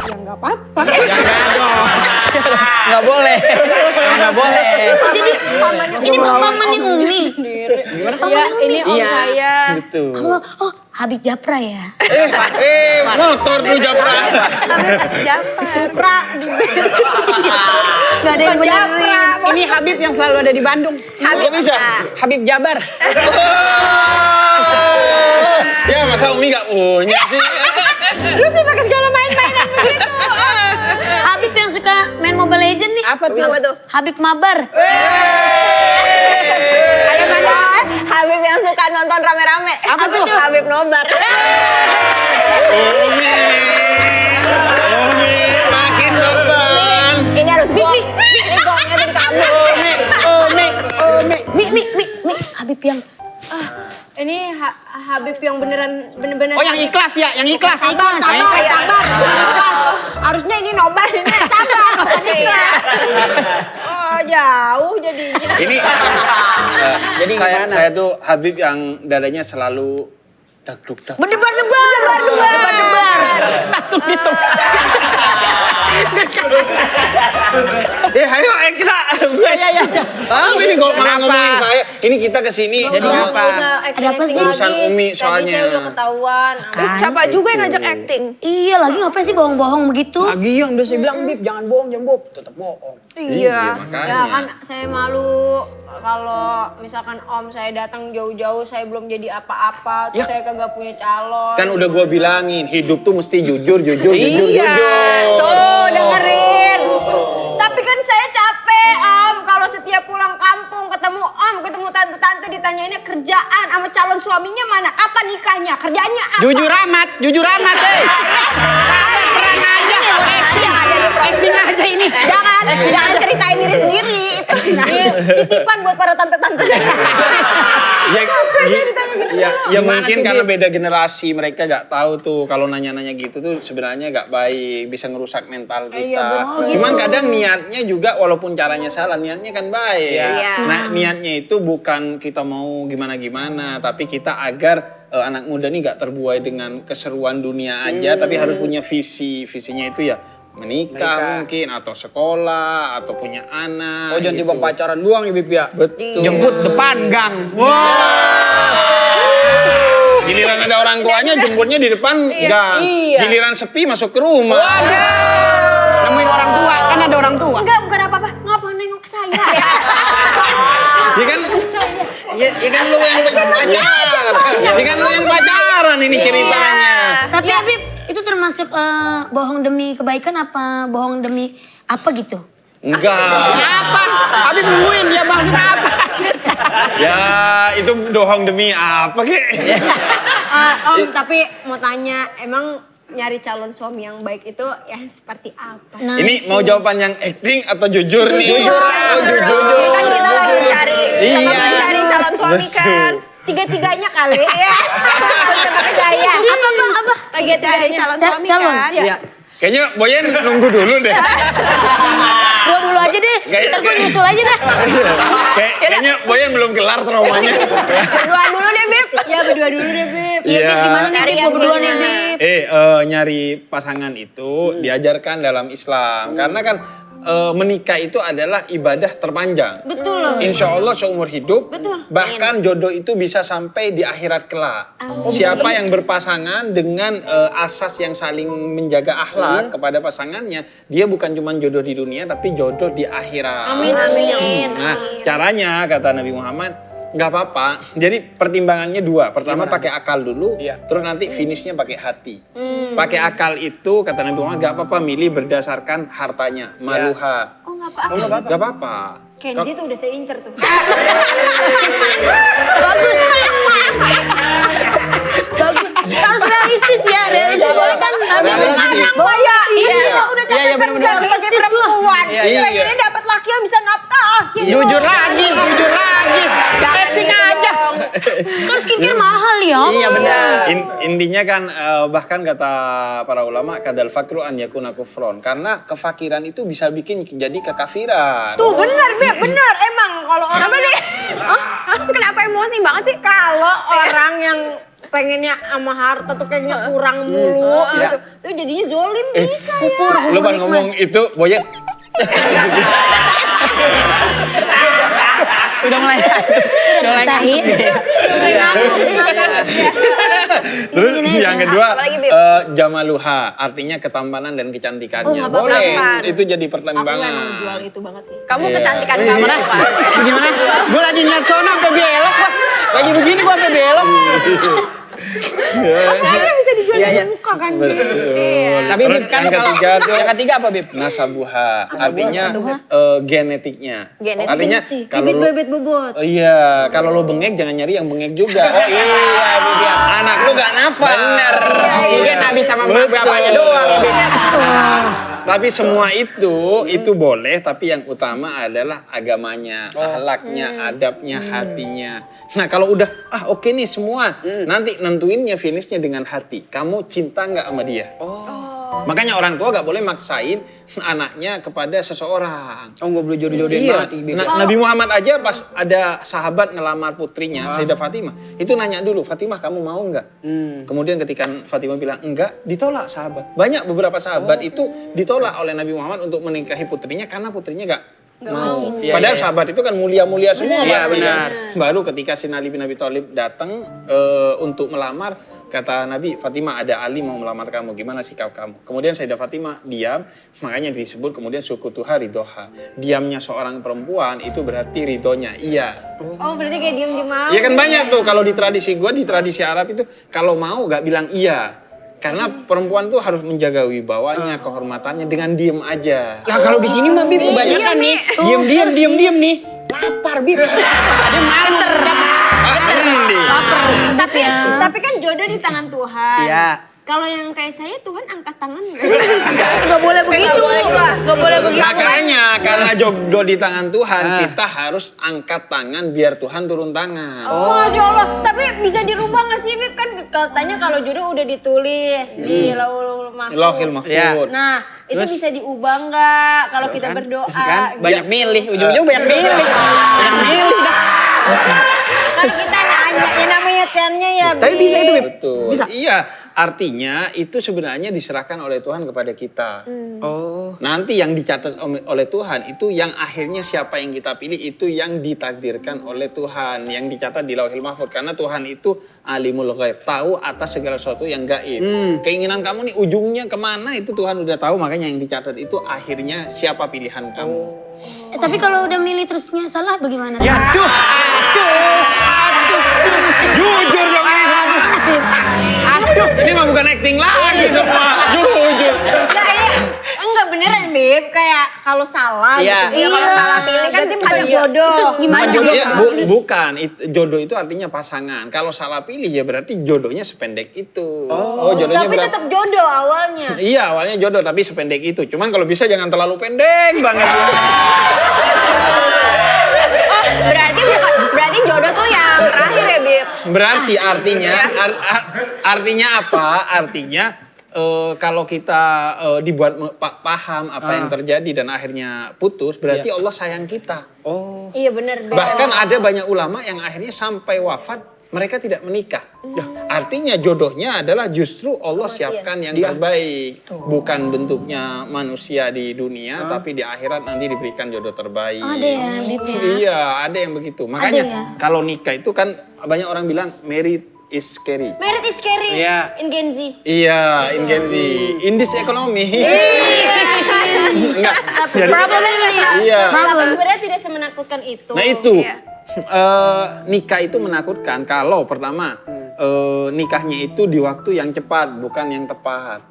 Ya nggak apa-apa. Nggak boleh. Nggak boleh. Oh, jadi ini pamannya Umi. Iya, ini om Iya. saya. Betul. Oh, Habib Japra ya. Motor dulu Japra. Supra di Gak ada yang benerin. Ini Habib yang selalu ada di Bandung. Kok bisa? Habib Jabar. Ya, masa Umi gak punya sih? Lu sih pakai segala main-mainan begitu. Habib yang suka main Mobile Legend nih. Apa tuh? Apa tuh? Habib Mabar. Ayo mana? Habib yang suka nonton rame-rame. Apa tuh? Habib nobar. Umi. Umi, makin beban. Ini harus gong. Ini gongnya dari kamu. Habib yang bener-bener. Oh yang ikhlas ya, yang ikhlas. Sabar. Ikhlas. Harusnya ini nobar ini sabar, bukan ikhlas. Oh, jauh jadinya. Ini Jadi gimana? saya tuh Habib yang dadanya selalu dak-duk-dak. Berdebar-debar. Langsung gitu. Ayo kita. Iya. Ini kalau malah ngomongin saya. Ini kita kesini. Jadi apa? Ada apa sih? Urusan Umi soalnya. Tadi saya udah ketahuan. Siapa juga yang ngajak acting? Iya lagi ngapain sih bohong-bohong begitu? Lagi yang udah saya bilang Bib, jangan bohong, tetap bohong. Iya, makanya. Ya kan saya malu kalau misalkan om saya datang jauh-jauh saya belum jadi apa-apa, terus saya kagak punya calon. Kan udah gua bilangin, hidup tuh mesti jujur. Iya. Tuh, dengerin. Tapi kan saya capek om, kalau setiap pulang kampung ketemu om, ketemu tante-tante ditanyainnya kerjaan sama calon suaminya mana, apa nikahnya, kerjaannya apa? Jujur amat, Sabar, terang aja. Acting aja ini. Jangan ceritain diri sendiri itu. Titipan buat para tante-tante. Ya mungkin karena beda generasi, mereka nggak tahu tuh kalau nanya-nanya gitu tuh sebenarnya nggak baik, bisa ngerusak mental kita. Cuman kadang niatnya juga walaupun caranya salah, niatnya kan baik. Iya. Nah niatnya itu bukan kita mau gimana-gimana, tapi kita agar anak muda nih nggak terbuai dengan keseruan dunia aja, tapi harus punya visi. Visinya itu ya menikah mungkin, atau sekolah, atau punya anak. Oh jangan gitu. tiba pacaran doang ya Bib ya. Betul. Jemput depan gang. Giliran ada orang tuanya jemputnya di depan gang. Iya. Giliran sepi masuk ke rumah. Nemuin orang tua, kan ada orang tua. Enggak, bukan apa-apa. Ngapa nengok saya? Ya kan? Ya kan lu yang pacaran. Ya kan lu yang pacaran ini ceritanya. Tapi Habib itu termasuk bohong demi kebaikan apa bohong demi apa gitu? Enggak. Apa? Habib nungguin dia maksud apa? Ya itu dohong demi apa kek? Om, tapi mau tanya, emang nyari calon suami yang baik itu yang seperti apa? Nah, Ini mau jawaban yang acting atau jujur nih? Jujur. Oh, jujur. Ini kan kita lagi mencari, mencari calon suami kan. Tiga-tiganya kali. Iya. Sama saya. apa? Lagi cari calon suami Calon. kan. Iya. Kayaknya Boyen nunggu dulu deh. Gua dulu aja deh. Ntar gua nyusul aja dah. Kayaknya Boyen belum kelar traumanya. Berdua dulu deh, Bib. Ya berdua dulu deh, Beb. Iya, Bib, gimana nih Bib? Gua berdua nih, Bib. Nyari pasangan itu diajarkan dalam Islam. Karena kan menikah itu adalah ibadah terpanjang. Betul loh. Insya Allah seumur hidup. Betul. Bahkan jodoh itu bisa sampai di akhirat kelak. Siapa yang berpasangan dengan asas yang saling menjaga akhlak kepada pasangannya, dia bukan cuma jodoh di dunia, tapi jodoh di akhirat. Amin. Nah, caranya kata Nabi Muhammad, nggak apa-apa. Jadi pertimbangannya dua. Pertama pakai akal dulu, terus nanti finishnya pakai hati. Pakai akal itu kata Nabi Muhammad nggak apa-apa milih berdasarkan hartanya, maluha. Oh, nggak apa-apa. Nggak apa-apa. Kenzi tuh udah saya incer tuh. Bagus. Bagus. Harus realistis ya. Realistis boleh kan Habib? Realistis. Iya. Kita udah capek Iya, bener-bener. kerja sebagai Realistis loh. perempuan. Iya. Pengennya dapat laki yang bisa nafkahin. Jujur lagi. Acting aja. Kan skincare mahal ya. Iya benar. Intinya kan bahkan kata para ulama kadal fakru an yakuna kufron, karena kefakiran itu bisa bikin jadi kekafiran. Tuh benar, Beb, benar. Emang kalau orang Apa sih? Kenapa emosi banget sih? kalau orang yang pengennya sama harta tuh kayaknya kurang mulu gitu. Itu jadinya zolim bisa ya. Lu kan ngomong itu Boyen. Udah mulai. Sahid. Terus yang kedua Apalagi, Bib? jamaluha, artinya ketampanan dan kecantikannya. Oh, nggak apa-apa. Boleh, Tampan. itu jadi Aku pertimbangan. emang jual itu banget sih. Kamu kecantikan kamu Gimana? apa? Gimana? Gue lagi niat sono sampai belok gua. Lagi begini gua sampai belok. Kayaknya bisa dijual Iya, di iya. muka kan. Betul. Tapi Terus Bib kan yang kalau ketiga tuh yang ketiga apa Bib? nasabuha, artinya genetiknya. Genetik. Artinya kalau lu Bibit bobot. Oh iya, kalau lo bengek jangan nyari yang bengek juga. Oh iya, Bib ya. Anak lu gak nafas. Bener. Oksigen habis sama bapaknya doang ya Bib. tapi semua itu boleh, tapi yang utama adalah agamanya, akhlaknya, adabnya, hatinya. Nah kalau udah, oke nih semua, nanti nentuinnya finishnya dengan hati. Kamu cinta nggak sama dia? Makanya orang tua gak boleh maksain anaknya kepada seseorang. Oh, nggak boleh jodoh-jodohin Iya. mati. Nabi Muhammad aja pas ada sahabat ngelamar putrinya, Sayyidah Fatimah, itu nanya dulu, Fatimah kamu mau nggak? Kemudian ketika Fatimah bilang enggak, ditolak sahabat. Banyak beberapa sahabat itu ditolak oleh Nabi Muhammad untuk menikahi putrinya karena putrinya nggak mau. Padahal sahabat itu kan mulia-mulia semua Iya, pasti benar. kan. Baru ketika si Ali bin Abi Thalib datang untuk melamar, kata Nabi, Fatimah ada Ali mau melamar kamu, gimana sikap kamu? Kemudian Sayyidah Fatimah diam, makanya disebut kemudian sukutuha ridoha. Diamnya seorang perempuan itu berarti ridonya, iya. Oh berarti kayak diem mau. Iya kan banyak tuh kalau di tradisi gue, di tradisi Arab itu kalau mau gak bilang iya. Karena perempuan tuh harus menjaga wibawanya, kehormatannya dengan diem aja. Nah kalau di sini mah Bib kebanyakan nih, diem nih. Lapar Bib. Dia malu. Tapi kan jodoh di tangan Tuhan. Iya. Kalau yang kayak saya Tuhan angkat tangan nggak? Gak boleh begitu. Gak boleh begitu. Makanya karena jodoh di tangan Tuhan, kita harus angkat tangan biar Tuhan turun tangan. Oh, Masya Allah. Tapi bisa dirubah nggak sih, Bib? Kan katanya kalau jodoh udah ditulis di Lauhul Mahfuz. Lauhil Mahfuz. Nah, itu bisa diubah nggak kalau kita berdoa? Kan banyak milih, ujung-ujung banyak milih. Kan kita nanya, ya namanya tiannya ya, Bib. Tapi bisa itu Bib. Betul. Iya, artinya itu sebenarnya diserahkan oleh Tuhan kepada kita. Oh. Nanti yang dicatat oleh Tuhan itu yang akhirnya siapa yang kita pilih itu yang ditakdirkan oleh Tuhan, yang dicatat di Lauhil Mahfuz. Karena Tuhan itu alimul ghaib, tahu atas segala sesuatu yang gaib. Keinginan kamu nih ujungnya kemana itu Tuhan udah tahu, makanya yang dicatat itu akhirnya siapa pilihan kamu. Tapi kalau udah milih terusnya salah bagaimana? Ya aduh. Jujur dong ini semua. Aduh, ini mah bukan acting lagi semua. Jujur. Enggak beneran, Bib. Kayak kalau salah Iya. gitu. Ya, kalau salah pilih kan tim ada jodoh. Terus gimana? Bukan, jodoh itu artinya pasangan. Kalau salah pilih ya berarti jodohnya sependek itu. Oh, jodohnya Tapi tetap jodoh awalnya. Iya, awalnya jodoh tapi sependek itu. Cuman kalau bisa jangan terlalu pendek banget. Berarti jodoh tuh yang terakhir ya, Bib? Berarti artinya apa? Artinya kalau kita dibuat paham apa yang terjadi dan akhirnya putus, berarti Allah sayang kita. Oh. Iya bener, Bib. Bahkan ada banyak ulama yang akhirnya sampai wafat mereka tidak menikah. Artinya jodohnya adalah justru Allah siapkan yang terbaik. Bukan bentuknya manusia di dunia, tapi di akhirat nanti diberikan jodoh terbaik. Ada ya, Bib ya? Iya, ada yang begitu. Makanya ya? kalau nikah itu kan banyak orang bilang married is scary. Merit is scary Iya. in Gen Z. Iya, in Gen Z. In this economy. Enggak. Jadi, Problemnya ya? iya. Tapi sebenarnya tidak semenakutkan itu. Nah itu, nikah itu menakutkan kalau pertama nikahnya itu di waktu yang cepat, bukan yang tepat.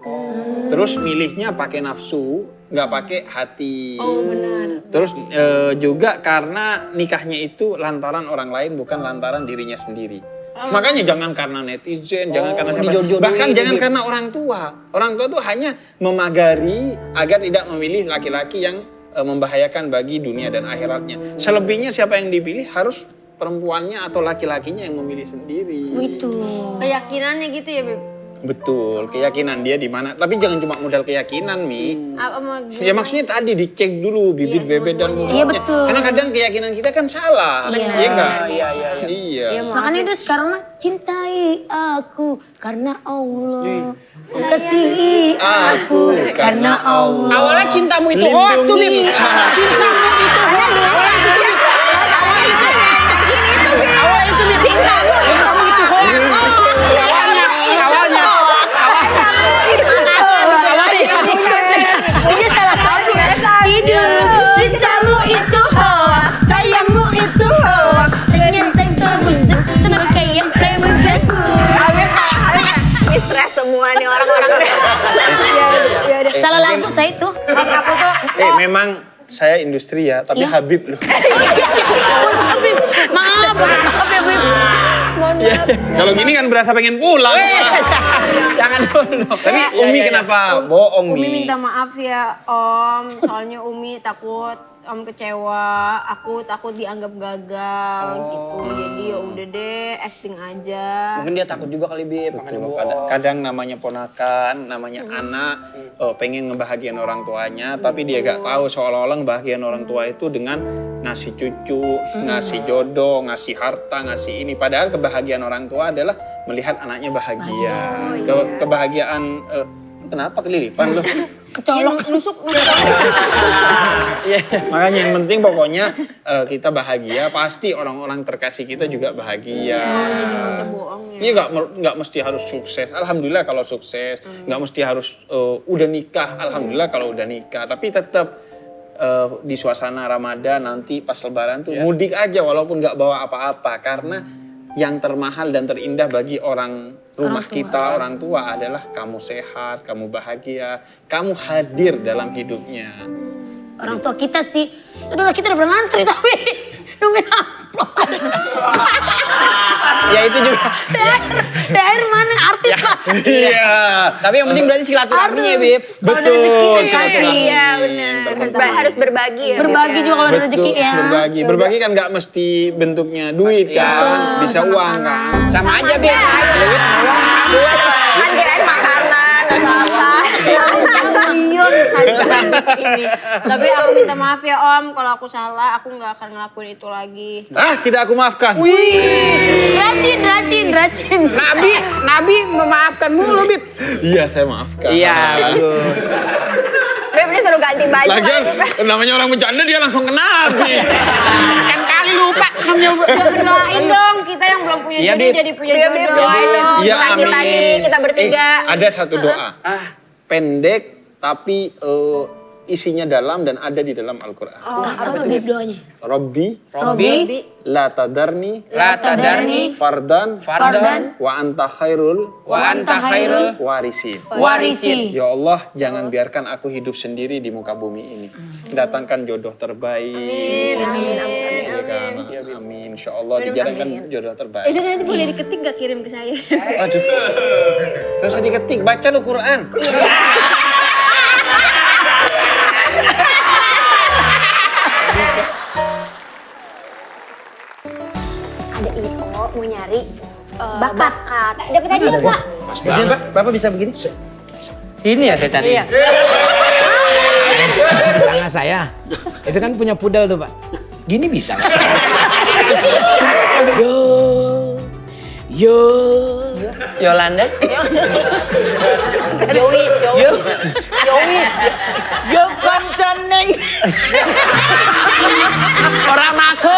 Terus milihnya pakai nafsu, nggak pakai hati. Oh benar. Terus juga karena nikahnya itu lantaran orang lain, bukan lantaran dirinya sendiri. Makanya jangan karena netizen, jangan karena siapa. dijodoh-jodohin Bahkan gitu. jangan karena orang tua. Orang tua tuh hanya memagari agar tidak memilih laki-laki yang membahayakan bagi dunia dan akhiratnya. Selebihnya siapa yang dipilih harus perempuannya atau laki-lakinya yang memilih sendiri. Itu. Keyakinannya gitu ya, Bib? Betul, keyakinan dia di mana. Tapi jangan cuma modal keyakinan, Mi. Apa mau Ya maksudnya tadi dicek dulu bibit bebet dan bobotnya. Iya, betul. Karena kadang keyakinan kita kan salah. Iya. Iya enggak? Iya. Iya. Makanya udah sekarang mah cintai aku karena Allah. Kasihi aku karena Allah. Awalnya cintamu itu hoax tuh, Bib. Lindungi. Cintamu itu hoax. Awalnya itu, Bib. Cintamu itu hoax. Dia salah tidur. Cintamu itu hoax, sayangmu itu hoax. Dengan terbus, senang kayak premi Ini stres semua nih orang-orang deh. Salah lagu saya itu. Memang saya industri ya, tapi Iya. Habib loh. Habib, maaf ya Bib. mohon maaf. Kalau gini kan berasa pengen pulang. Jangan dulu. Tapi Umi kenapa bohong Umi Mi? minta maaf ya Om, soalnya Umi takut Om kecewa, aku takut dianggap gagal gitu. Jadi ya udah deh, acting aja. Mungkin dia takut juga kali Bib, makanya Betul, bohong. kadang namanya ponakan, namanya anak pengen ngebahagiain orang tuanya, tapi dia gak tahu seolah-olah ngebahagiain orang tua itu dengan ngasih cucu, ngasih jodoh, ngasih harta, ngasih ini. Padahal kebahagiaan orang tua adalah melihat anaknya bahagia. Kebahagiaan kenapa kelilipan lo? Kecolok, nusuk. Makanya yang penting pokoknya kita bahagia, pasti orang-orang terkasih kita juga bahagia. Jadi gak usah bohong ya. Ini nggak mesti harus sukses. Alhamdulillah kalau sukses. Nggak mesti harus udah nikah. Alhamdulillah kalau udah nikah. Tapi tetap di suasana Ramadan nanti pas Lebaran tuh mudik aja walaupun nggak bawa apa-apa. Karena yang termahal dan terindah bagi orang rumah kita, orang tua adalah kamu sehat, kamu bahagia, kamu hadir dalam hidupnya. Orang tua kita sih, kita udah pernah ngantri tapi nungguin amplop. Ya itu juga. Daer mana artis Pak? Iya. Tapi yang penting berarti silaturahminya ya Bib. Kalau ada rezeki Iya benar. Harus berbagi ya. berbagi juga kalau ada rezeki ya. Berbagi. Berbagi kan nggak mesti bentuknya duit kan, bisa sama uang makanan. kan. Sama aja Bib. Kan kirain makanan atau apa. Million saja ini. Tapi aku minta maaf ya Om, kalau aku salah aku nggak akan ngelakuin itu lagi. Ah, tidak aku maafkan. Rajin. Nabi memaafkan mulu Bib. Iya, saya maafkan. Iya, bagus. Beb ini suruh ganti baju. Lagian namanya orang bercanda dia langsung kena habis. Sekian kali lupa. Jangan doain dong, kita yang belum punya Iya, jodoh Bib. jadi punya Iya Beb jodoh. doain dong. Iya, Kita nih amin. kita bertiga. Ada satu doa. Pendek tapi isinya dalam dan ada di dalam Al-Quran. Apa tuh Bib doanya? Robbi la tadarni La tadarni fardan fardan wa anta khairul wa anta khairul warisin. warisin. Ya Allah, jangan biarkan aku hidup sendiri di muka bumi ini. Datangkan jodoh terbaik. Amin. Amin. Insya Allah dijalankan jodoh terbaik. Itu nanti boleh diketik gak kirim ke saya? Aduh. Gak usah diketik, baca lo Quran. Ada IO mau nyari bakat. Dapat tadi ya Pak. Bisa Pak, Bapak bisa begini? Ini ya saya cari. Iya. Tangan saya. Itu kan punya pudel tuh, Pak. Gini bisa. Yo. Yolanda. Yowis. Yo konconeng. Orang masuk.